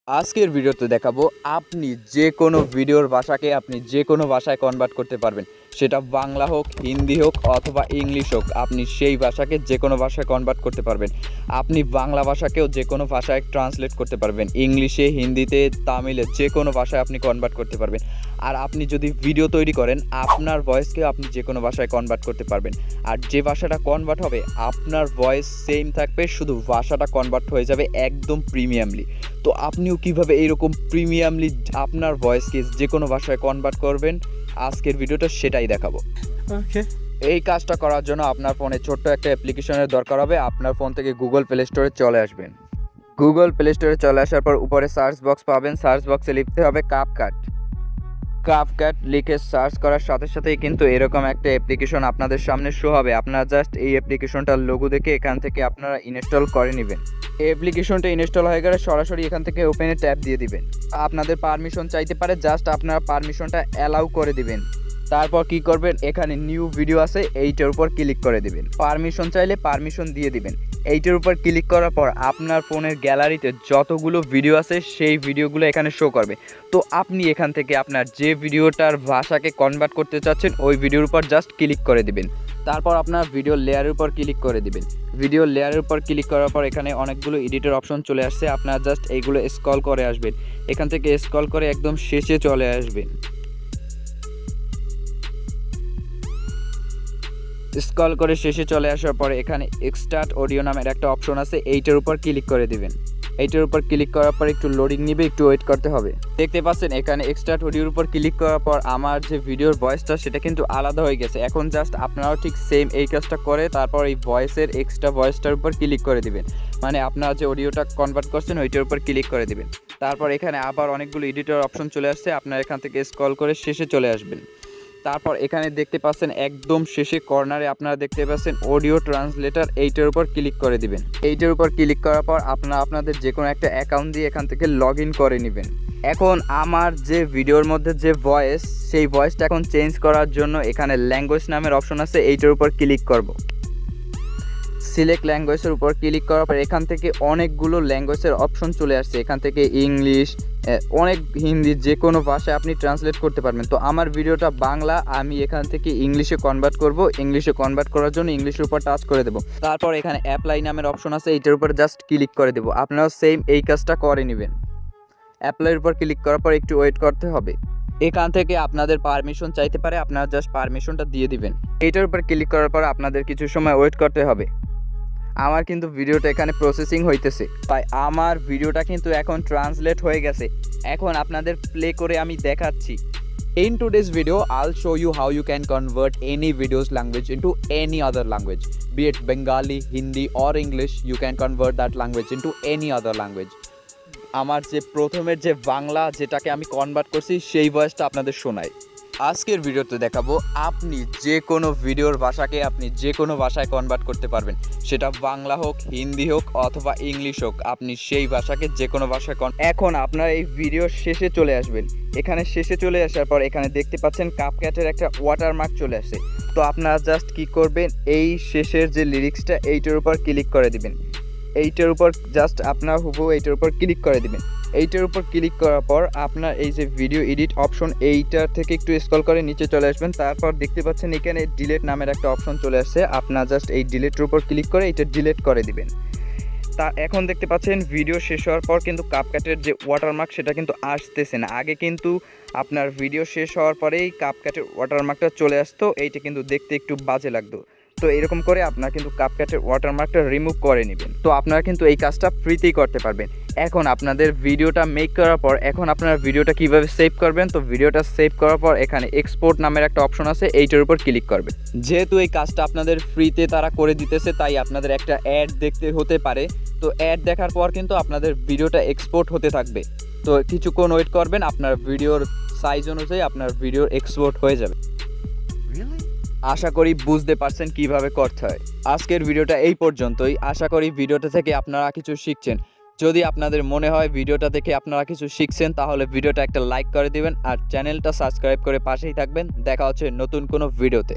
আজকের ভিডিওতে দেখাবো আপনি যে কোনো ভিডিওর ভাষাকে আপনি যে কোনো ভাষায় কনভার্ট করতে পারবেন। সেটা বাংলা হোক, হিন্দি হোক অথবা ইংলিশ হোক, আপনি সেই ভাষাকে যে কোনো ভাষায় কনভার্ট করতে পারবেন। আপনি বাংলা ভাষাকেও যে কোনো ভাষায় ট্রান্সলেট করতে পারবেন, ইংলিশে, হিন্দিতে, তামিলে, যে কোনো ভাষায় আপনি কনভার্ট করতে পারবেন। আর আপনি যদি ভিডিও তৈরি করেন, আপনার ভয়েসকেও আপনি যে কোনো ভাষায় কনভার্ট করতে পারবেন। আর যে ভাষাটা কনভার্ট হবে আপনার ভয়েস সেম থাকবে, শুধু ভাষাটা কনভার্ট হয়ে যাবে একদম প্রিমিয়ামলি। তো আপনিও কিভাবে এইরকম প্রিমিয়ামলি আপনার ভয়েসকে যে কোনো ভাষায় কনভার্ট করবেন, আজকের ভিডিওটা সেটাই দেখাবো। ওকে। এই কাজটা করার জন্য আপনার ফোনে ছোট্ট একটা অ্যাপ্লিকেশনের দরকার হবে। আপনার ফোন থেকে গুগল প্লে স্টোরে চলে আসবেন। গুগল প্লে স্টোরে চলে আসার পর উপরে সার্চ বক্স পাবেন, সার্চ বক্সে লিখতে হবে কাপকাট। কাপকাট লিখে সার্চ করার সাথে সাথেই কিন্তু এরকম একটা অ্যাপ্লিকেশন আপনাদের সামনে শো হবে। আপনারা জাস্ট এই অ্যাপ্লিকেশনটার লোগো দেখে এখান থেকে আপনারা ইনস্টল করে নেবেন। এই অ্যাপ্লিকেশনটা ইনস্টল হয়ে গেলে সরাসরি এখান থেকে ওপেনে ট্যাপ দিয়ে দিবেন। আপনাদের পারমিশন চাইতে পারে, জাস্ট আপনারা পারমিশনটা অ্যালাউ করে দিবেন। তারপর কি করবেন, এখানে নিউ ভিডিও আছে, এইটার উপর ক্লিক করে দিবেন। পারমিশন চাইলে পারমিশন দিয়ে দিবেন। এইটার উপর ক্লিক করার পর আপনার ফোনের গ্যালারিতে যতগুলো ভিডিও আছে সেই ভিডিওগুলো এখানে শো করবে। তো আপনি এখান থেকে আপনার যে ভিডিওটার ভাষাকে কনভার্ট করতে চাচ্ছেন ওই ভিডিওর উপর জাস্ট ক্লিক করে দিবেন। তারপর আপনার ভিডিও লেয়ারের উপর ক্লিক করে দিবেন। ভিডিও লেয়ারের উপর ক্লিক করার পর এখানে অনেকগুলো এডিটের অপশন চলে আসছে। আপনারা জাস্ট এইগুলো স্ক্রল করে আসবেন। এখান থেকে স্ক্রল করে একদম শেষে চলে আসবেন। স্ক্রল করে শেষে চলে আসার পরে এখানে এক্সট্রাক্ট অডিও নামের একটা অপশন আছে, এইটার উপর ক্লিক করে দিবেন। এইটার উপর ক্লিক করার পর একটু লোডিং নিবে, একটু ওয়েট করতে হবে। দেখতে পাচ্ছেন এখানে এক্সট্রাক্ট অডিওর উপর ক্লিক করার পর আমার যে ভিডিওর ভয়েসটা সেটা কিন্তু আলাদা হয়ে গেছে। এখন জাস্ট আপনারাও ঠিক সেম এই কাজটা করে তারপর এই ভয়েসের এক্সট্রা ভয়েসটার উপর ক্লিক করে দিবেন। মানে আপনারা যে অডিওটা কনভার্ট করছেন ওইটার উপর ক্লিক করে দিবেন। তারপর এখানে আবার অনেকগুলো এডিটর অপশন চলে আসছে, আপনারা এখান থেকে স্ক্রল করে শেষে চলে আসবেন। তারপর এখানে দেখতে পাচ্ছেন একদম শেষে কর্নারে আপনারা দেখতে পাচ্ছেন অডিও ট্রান্সলেটর, এইটার উপর ক্লিক করে দিবেন। এইটার উপর ক্লিক করার পর আপনারা আপনাদের যে কোনো একটা অ্যাকাউন্ট দিয়ে এখান থেকে লগ ইন করে নেবেন। এখন আমার যে ভিডিওর মধ্যে যে ভয়েস, সেই ভয়েসটা এখন চেঞ্জ করার জন্য এখানে ল্যাঙ্গুয়েজ নামের অপশন আছে, এইটার উপর ক্লিক করব। সিলেক্ট ল্যাঙ্গুয়েজের উপর ক্লিক করার পর এখান থেকে অনেকগুলো ল্যাঙ্গুয়েজের অপশন চলে আসছে। এখান থেকে ইংলিশ, অনেক হিন্দি, যে কোনো ভাষায় আপনি ট্রান্সলেট করতে পারবেন। তো আমার ভিডিওটা বাংলা, আমি এখান থেকে ইংলিশে কনভার্ট করব। ইংলিশে কনভার্ট করার জন্য ইংলিশের উপর টাচ করে দেবো। তারপর এখানে অ্যাপ্লাই নামের অপশন আছে, এইটার উপর জাস্ট ক্লিক করে দেবো। আপনারাও সেম এই কাজটা করে নেবেন। অ্যাপ্লাইয়ের উপর ক্লিক করার পর একটু ওয়েট করতে হবে। এখান থেকে আপনাদের পারমিশন চাইতে পারে, আপনারা জাস্ট পারমিশনটা দিয়ে দিবেন। এইটার উপর ক্লিক করার পর আপনাদের কিছু সময় ওয়েট করতে হবে। আমার কিন্তু ভিডিওটা এখানে প্রসেসিং হইতেছে, তাই আমার ভিডিওটা কিন্তু এখন ট্রান্সলেট হয়ে গেছে। এখন আপনাদের প্লে করে আমি দেখাচ্ছি। In today's video, I'll show you how you can convert any video's language into any other language. Be it Bengali, Hindi or English, you can convert that language into any other language. আমার যে প্রথমের যে বাংলা যেটাকে আমি convert করছি সেই ভয়েসটা আপনাদের শোনাই। আজকের ভিডিওতে দেখাবো আপনি যে কোনো ভিডিওর ভাষাকে আপনি যে কোনো ভাষায় কনভার্ট করতে পারবেন। সেটা বাংলা হোক, হিন্দি হোক অথবা ইংলিশ হোক, আপনি সেই ভাষাকে যে কোনো ভাষায় এখন আপনার এই ভিডিওর শেষে চলে আসবেন। এখানে শেষে চলে আসার পর এখানে দেখতে পাচ্ছেন কাপক্যাটের একটা ওয়াটারমার্ক চলে আসে। তো আপনারা জাস্ট কি করবেন, এই শেষের যে লিরিক্সটা এইটার উপর ক্লিক করে দিবেন। এইটার উপর জাস্ট আপনার হুবহু এইটার উপর ক্লিক করে দিবেন। এইটার উপর ক্লিক করার পর আপনার এই যে ভিডিও এডিট অপশন, এইটার থেকে একটু স্ক্রল করে নিচে চলে আসবেন। তারপর দেখতে পাচ্ছেন এখানে ডিলিট নামের একটা অপশন চলে আসছে। আপনার জাস্ট এই ডিলিটের উপর ক্লিক করে এটা ডিলিট করে দিবেন। তা এখন দেখতে পাচ্ছেন ভিডিও শেষ হওয়ার পর কিন্তু কাপকাটের যে ওয়াটারমার্ক সেটা কিন্তু আসতেছে না। আগে কিন্তু আপনার ভিডিও শেষ হওয়ার পরেই কাপকাটের ওয়াটারমার্কটা চলে আসতো, এইটা কিন্তু দেখতে একটু বাজে লাগতো। তো এরকম করে আপনারা কিন্তু কাপকাটের ওয়াটারমার্কটা রিমুভ করে নেবেন। তো আপনারা কিন্তু এই কাজটা ফ্রিতেই করতে পারবেন। এখন আপনাদের ভিডিওটা মেক করার পর এখন আপনারা ভিডিওটা কিভাবে সেভ করবেন, তো ভিডিওটা সেভ করার পর এখানে এক্সপোর্ট নামের একটা অপশন আছে, এইটার উপর ক্লিক করবেন। যেহেতু এই কাজটা আপনাদের ফ্রিতে তারা করে দিতেছে, তাই আপনাদের একটা অ্যাড দেখতে হতে পারে। তো অ্যাড দেখার পর কিন্তু আপনাদের ভিডিওটা এক্সপোর্ট হতে থাকবে। তো কিছুক্ষণ ওয়েট করবেন, আপনার ভিডিওর সাইজ অনুযায়ী আপনার ভিডিও এক্সপোর্ট হয়ে যাবে। আশা করি বুঝতে পারছেন কিভাবে করতে হয়। আজকের ভিডিওটা এই পর্যন্তই। আশা করি ভিডিওটা থেকে আপনারা কিছু শিখছেন। যদি আপনাদের মনে হয় ভিডিওটা থেকে আপনারা কিছু শিখছেন, তাহলে ভিডিওটা একটা লাইক করে দিবেন আর চ্যানেলটা সাবস্ক্রাইব করে পাশেই থাকবেন। দেখা হচ্ছে নতুন কোনো ভিডিওতে।